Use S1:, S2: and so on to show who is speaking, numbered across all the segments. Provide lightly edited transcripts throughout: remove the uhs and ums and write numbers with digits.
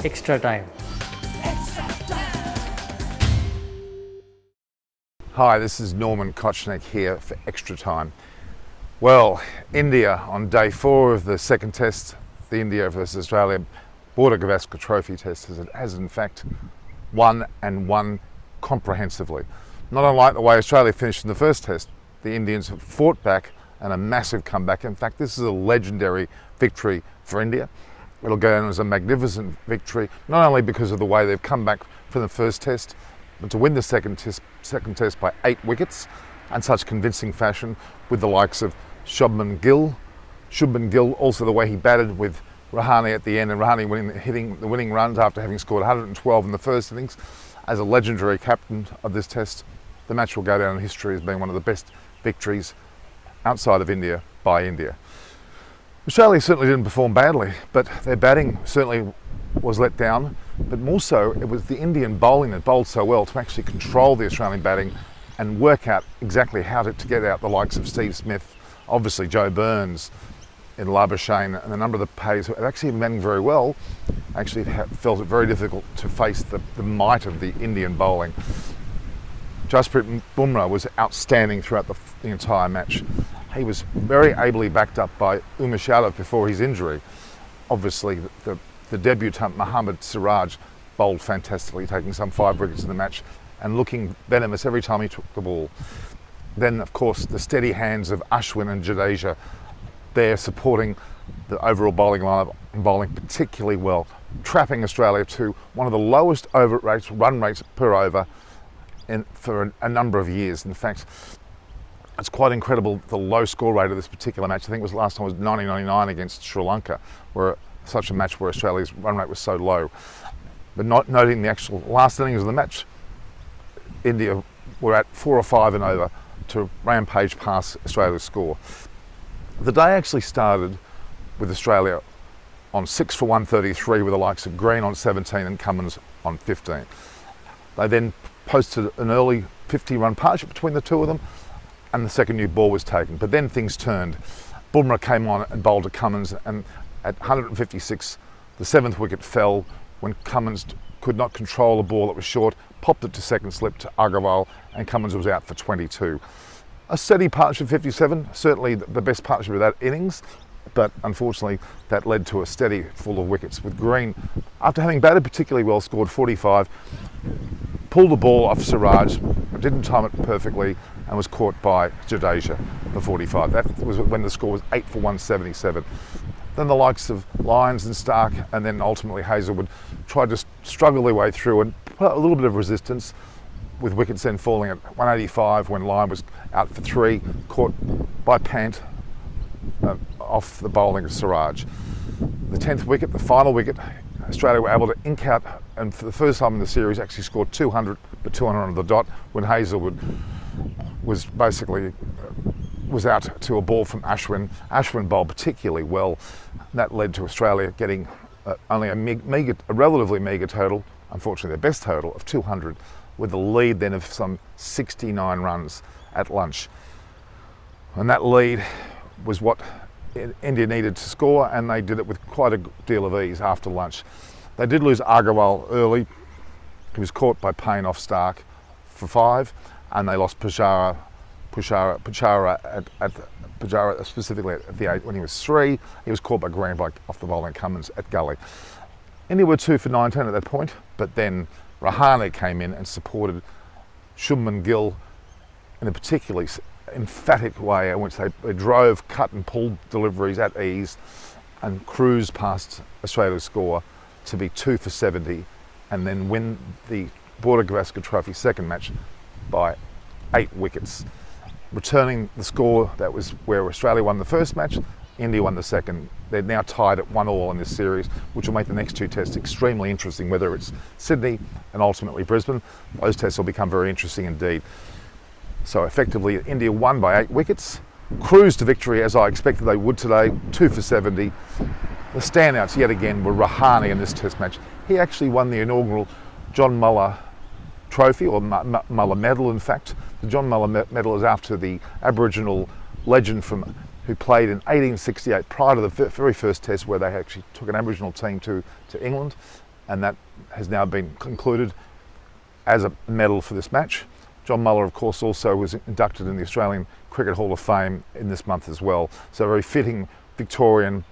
S1: extra time.
S2: Hi, this is Kochannek here for Extra Time. Well, India on day 4 of the second test, the India versus Australia Border Gavaskar Trophy test, has in fact won and won comprehensively. Not unlike the way Australia finished in the first test, the Indians have fought back and a massive comeback. In fact, this is a legendary victory for India. It'll go down as a magnificent victory, not only because of the way they've come back from the first test, but to win the second test by 8 wickets in such convincing fashion, with the likes of Shubman Gill, also the way he batted with Rahane at the end, and Rahane hitting the winning runs after having scored 112 in the first innings. As a legendary captain of this test, the match will go down in history as being one of the best victories outside of India by India. Australia certainly didn't perform badly, but their batting certainly was let down. But more so, it was the Indian bowling that bowled so well to actually control the Australian batting and work out exactly how to get out the likes of Steve Smith, obviously Joe Burns in Labuschagne, and a number of the players who had actually been batting very well actually felt it very difficult to face the might of the Indian bowling. Jasprit Bumrah was outstanding throughout the entire match. He was very ably backed up by Umesh Yadav before his injury. Obviously, the debutant Mohammed Siraj bowled fantastically, taking some 5 wickets in the match and looking venomous every time he took the ball. Then, of course, the steady hands of Ashwin and Jadeja, they're supporting the overall bowling lineup and bowling particularly well, trapping Australia to one of the lowest run rates per over for a number of years. In fact, it's quite incredible the low score rate of this particular match. I think it was last time was 1999 against Sri Lanka, where such a match where Australia's run rate was so low. But not noting the actual last innings of the match, India were at 4 or 5 and over to rampage past Australia's score. The day actually started with Australia on 6 for 133 with the likes of Green on 17 and Cummins on 15. They then posted an early 50-run partnership between the two of them, and the second new ball was taken. But then things turned. Bumrah came on and bowled to Cummins, and at 156, the 7th wicket fell when Cummins could not control a ball that was short, popped it to second slip to Agarwal, and Cummins was out for 22. A steady partnership 57, certainly the best partnership of that innings, but unfortunately that led to a steady full of wickets, with Green, after having batted particularly well, scored 45, pulled the ball off Siraj, didn't time it perfectly, and was caught by Jadeja for 45. That was when the score was 8 for 177. Then the likes of Lyons and Stark, and then ultimately Hazelwood, tried to struggle their way through and put a little bit of resistance, with wickets then falling at 185 when Lyon was out for 3, caught by Pant off the bowling of Siraj. The 10th wicket, the final wicket, Australia were able to ink out, and for the first time in the series actually scored 200, but 200 on the dot, when Hazelwood was basically out to a ball from Ashwin. Ashwin bowled particularly well. That led to Australia getting only a relatively meagre total, unfortunately their best total, of 200, with a lead then of some 69 runs at lunch. And that lead was what India needed to score, and they did it with quite a deal of ease after lunch. They did lose Agarwal early. He was caught by Payne off Stark for 5, and they lost Pujara specifically at the 8 when he was 3. He was caught by Green off the bowling Cummins at Gully. India were 2 for 19 at that point, but then Rahane came in and supported Shubman Gill in a particularly emphatic way in which they drove, cut and pulled deliveries at ease and cruised past Australia's score to be 2 for 70 and then win the Border Gavaskar Trophy second match by 8 wickets. Returning the score that was where Australia won the first match, India won the second. They're now tied at 1-1 in this series, which will make the next 2 tests extremely interesting, whether it's Sydney and ultimately Brisbane. Those tests will become very interesting indeed. So effectively, India won by 8 wickets, cruised to victory as I expected they would today, 2 for 70. The standouts yet again were Rahane in this test match. He actually won the inaugural John Muller Trophy, or Muller Medal in fact. The John Muller Medal is after the Aboriginal legend who played in 1868 prior to the very first test where they actually took an Aboriginal team to England. and that has now been concluded as a medal for this match. John Muller, of course, also was inducted in the Australian Cricket Hall of Fame in this month as well. So a very fitting Victorian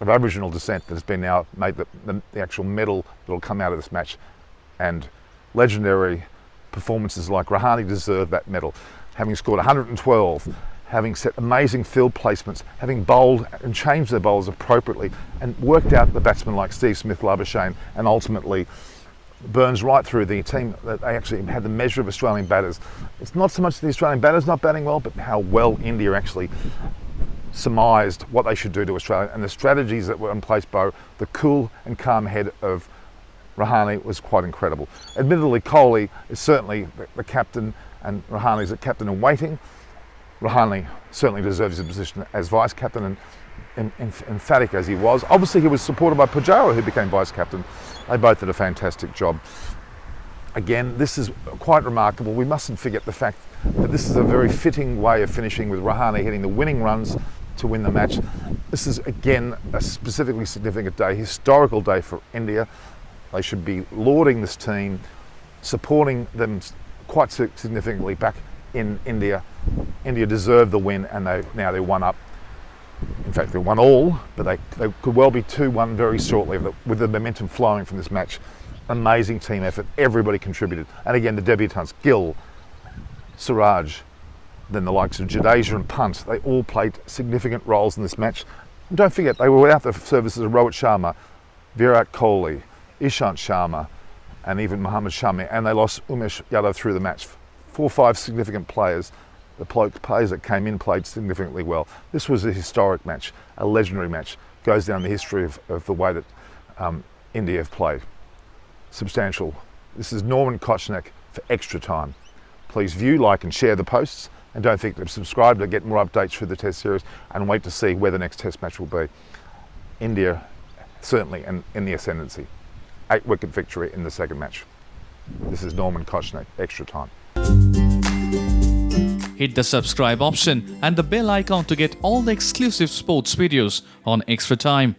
S2: of Aboriginal descent that has been now made the actual medal that will come out of this match. And legendary performances like Rahane deserve that medal, having scored 112, having set amazing field placements, having bowled and changed their bowls appropriately, and worked out the batsmen like Steve Smith, Labuschagne, and ultimately Burns right through the team. That they actually had the measure of Australian batters. It's not so much the Australian batters not batting well, but how well India actually surmised what they should do to Australia, and the strategies that were in place by the cool and calm head of Rahane was quite incredible. Admittedly, Kohli is certainly the captain, and Rahane is a captain in waiting. Rahane certainly deserves his position as vice captain, and emphatic as he was. Obviously, he was supported by Pujara, who became vice captain. They both did a fantastic job. Again, this is quite remarkable. We mustn't forget the fact that this is a very fitting way of finishing, with Rahane hitting the winning runs to win the match. This is, again, a specifically significant day, historical day for India. They should be lauding this team, supporting them quite significantly back in India. India deserved the win, and they're one up. In fact, they won all, but they could well be 2-1 very shortly with the momentum flowing from this match. Amazing team effort. Everybody contributed. And again, the debutants, Gill, Siraj, then the likes of Jadeja and Punt, they all played significant roles in this match. And don't forget, they were without the services of Rohit Sharma, Virat Kohli, Ishant Sharma, and even Mohammed Shami, and they lost Umesh Yadav through the match. 4 or 5 significant players. The players that came in played significantly well. This was a historic match, a legendary match. Goes down the history of the way that India have played. Substantial. This is Norman Kochannek for Extra Time. Please view, like and share the posts, and don't forget to subscribe to get more updates through the Test series, and wait to see where the next Test match will be. India certainly in the ascendancy. 8-wicket victory in the second match. This is Norman Kochannek, Extra Time.
S1: Hit the subscribe option and the bell icon to get all the exclusive sports videos on Extra Time.